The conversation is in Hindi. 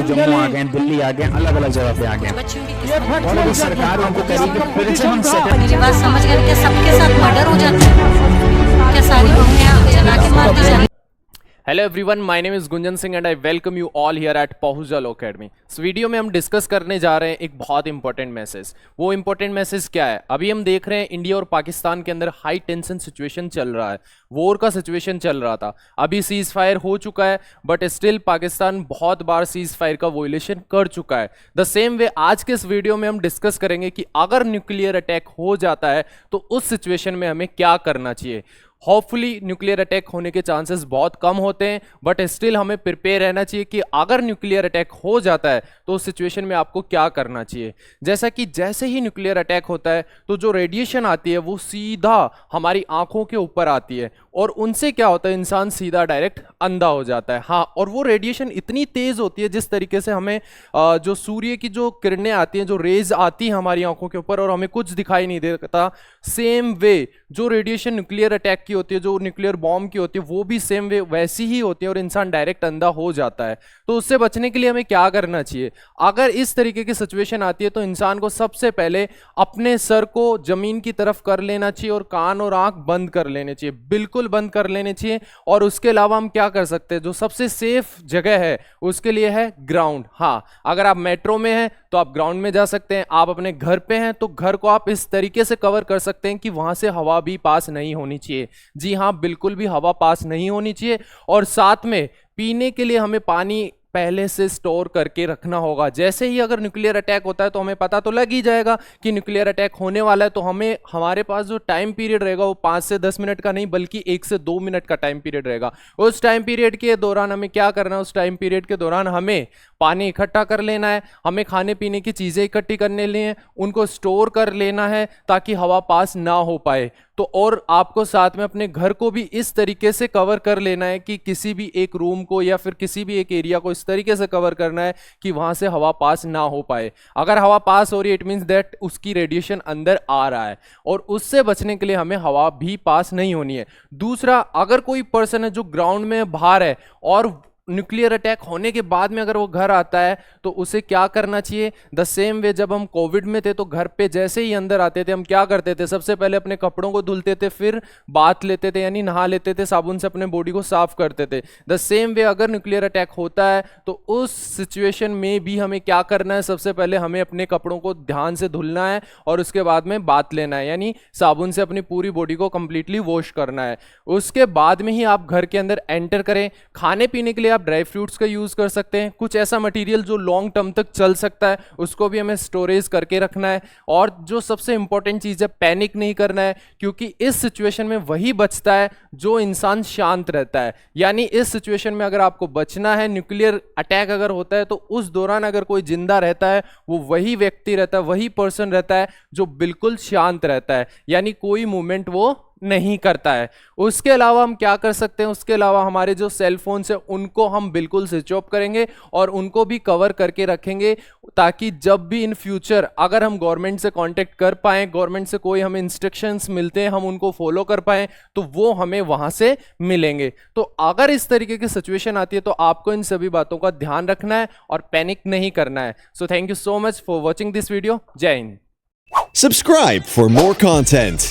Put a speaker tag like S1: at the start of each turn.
S1: जम्मू आ गए, दिल्ली आ गए, अलग अलग जगह पे आ गए, और अभी सरकार उनको करेगी फिर से हम
S2: मेरी बात समझ गए क्या? सबके साथ मर्डर हो जाता है क्या? सारी बहुएं जला के मार दी जाती?
S3: Hello everyone, my name is Gunjan Singh and I welcome you all here at Pahuja law academy. इस वीडियो में हम डिस्कस करने जा रहे हैं एक बहुत इंपॉर्टेंट मैसेज। वो इंपॉर्टेंट मैसेज क्या है? अभी हम देख रहे हैं इंडिया और पाकिस्तान के अंदर हाई टेंशन सिचुएशन चल रहा है, वॉर का सिचुएशन चल रहा था। अभी सीज फायर हो चुका है, बट स्टिल पाकिस्तान बहुत बार सीज फायर का वोलेशन कर चुका है। द सेम वे आज के इस वीडियो में हम डिस्कस करेंगे कि अगर न्यूक्लियर अटैक हो जाता है तो उस सिचुएशन में हमें क्या करना चाहिए। होपफुली न्यूक्लियर अटैक होने के चांसेस बहुत कम होते हैं, बट स्टिल हमें प्रिपेयर रहना चाहिए कि अगर न्यूक्लियर अटैक हो जाता है तो उस सिचुएशन में आपको क्या करना चाहिए। जैसा कि जैसे ही न्यूक्लियर अटैक होता है तो जो रेडिएशन आती है वो सीधा हमारी आंखों के ऊपर आती है, और उनसे क्या होता है, इंसान सीधा डायरेक्ट अंधा हो जाता है। हाँ, और वो रेडिएशन इतनी तेज होती है जिस तरीके से हमें जो सूर्य की जो किरणें आती हैं, जो रेज आती हैं हमारी आंखों के ऊपर और हमें कुछ दिखाई नहीं देता, सेम वे जो रेडिएशन न्यूक्लियर अटैक की होती है, जो न्यूक्लियर बॉम्ब की होती है, वो भी सेम वे वैसी ही होती है और इंसान डायरेक्ट अंधा हो जाता है। तो उससे बचने के लिए हमें क्या करना चाहिए? अगर इस तरीके की सिचुएशन आती है तो इंसान को सबसे पहले अपने सर को जमीन की तरफ कर लेना चाहिए और कान और आंख बंद कर लेने चाहिए, बिल्कुल बंद कर लेने चाहिए। और उसके अलावा हम क्या कर सकते हैं? जो सबसे सेफ जगह है उसके लिए है ग्राउंड। हाँ, अगर आप मेट्रो में हैं तो आप ग्राउंड में जा सकते हैं, आप अपने घर पे हैं तो घर को आप इस तरीके से कवर कर सकते हैं कि वहां से हवा भी पास नहीं होनी चाहिए। जी हाँ, बिल्कुल भी हवा पास नहीं होनी चाहिए। और साथ में पीने के लिए हमें पानी पहले से स्टोर करके रखना होगा। जैसे ही अगर न्यूक्लियर अटैक होता है तो हमें पता तो लग ही जाएगा कि न्यूक्लियर अटैक होने वाला है, तो हमें हमारे पास जो टाइम पीरियड रहेगा वो 5 से 10 मिनट का नहीं बल्कि 1 से 2 मिनट का टाइम पीरियड रहेगा। उस टाइम पीरियड के दौरान हमें क्या करना है? उस टाइम पीरियड के दौरान हमें पानी इकट्ठा कर लेना है, हमें खाने पीने की चीजें इकट्ठी करने लिए उनको स्टोर कर लेना है ताकि हवा पास ना हो पाए। तो और आपको साथ में अपने घर को भी इस तरीके से कवर कर लेना है कि किसी भी एक रूम को या फिर किसी भी एक एरिया को इस तरीके से कवर करना है कि वहां से हवा पास ना हो पाए। अगर हवा पास हो रही है इट मींस दैट उसकी रेडिएशन अंदर आ रहा है, और उससे बचने के लिए हमें हवा भी पास नहीं होनी है। दूसरा, अगर कोई पर्सन है जो ग्राउंड में बाहर है और न्यूक्लियर अटैक होने के बाद में अगर वो घर आता है तो उसे क्या करना चाहिए? द सेम वे जब हम कोविड में थे तो घर पे जैसे ही अंदर आते थे हम क्या करते थे? सबसे पहले अपने कपड़ों को धुलते थे, फिर बाथ लेते थे यानी नहा लेते थे, साबुन से अपने बॉडी को साफ करते थे। द सेम वे अगर न्यूक्लियर अटैक होता है तो उस सिचुएशन में भी हमें क्या करना है? सबसे पहले हमें अपने कपड़ों को ध्यान से धुलना है और उसके बाद में बाथ लेना है, यानी साबुन से अपनी पूरी बॉडी को कंप्लीटली वॉश करना है। उसके बाद में ही आप घर के अंदर एंटर करें। खाने पीने के लिए ड्राई फ्रूट्स का यूज कर सकते हैं, कुछ ऐसा मटेरियल जो लॉन्ग टर्म तक चल सकता है उसको भी हमें स्टोरेज करके रखना है। और जो सबसे इंपॉर्टेंट चीज है, पैनिक नहीं करना है, क्योंकि इस सिचुएशन में वही बचता है जो इंसान शांत रहता है। यानी इस सिचुएशन में अगर आपको बचना है, न्यूक्लियर अटैक अगर होता है तो उस दौरान अगर कोई जिंदा रहता है वो वही व्यक्ति रहता है, वही पर्सन रहता है जो बिल्कुल शांत रहता है, यानी कोई मूवमेंट वो नहीं करता है। उसके अलावा हम क्या कर सकते हैं? उसके अलावा हमारे जो सेल फोन्स है उनको हम बिल्कुल स्विच ऑफ करेंगे और उनको भी कवर करके रखेंगे, ताकि जब भी इन फ्यूचर अगर हम गवर्नमेंट से कांटेक्ट कर पाए, गवर्नमेंट से कोई हमें इंस्ट्रक्शंस मिलते हैं हम उनको फॉलो कर पाए तो वो हमें वहां से मिलेंगे। तो अगर इस तरीके की सिचुएशन आती है तो आपको इन सभी बातों का ध्यान रखना है और पैनिक नहीं करना है। So thank you so much for watching this video. जय Hind.
S4: Subscribe for more content.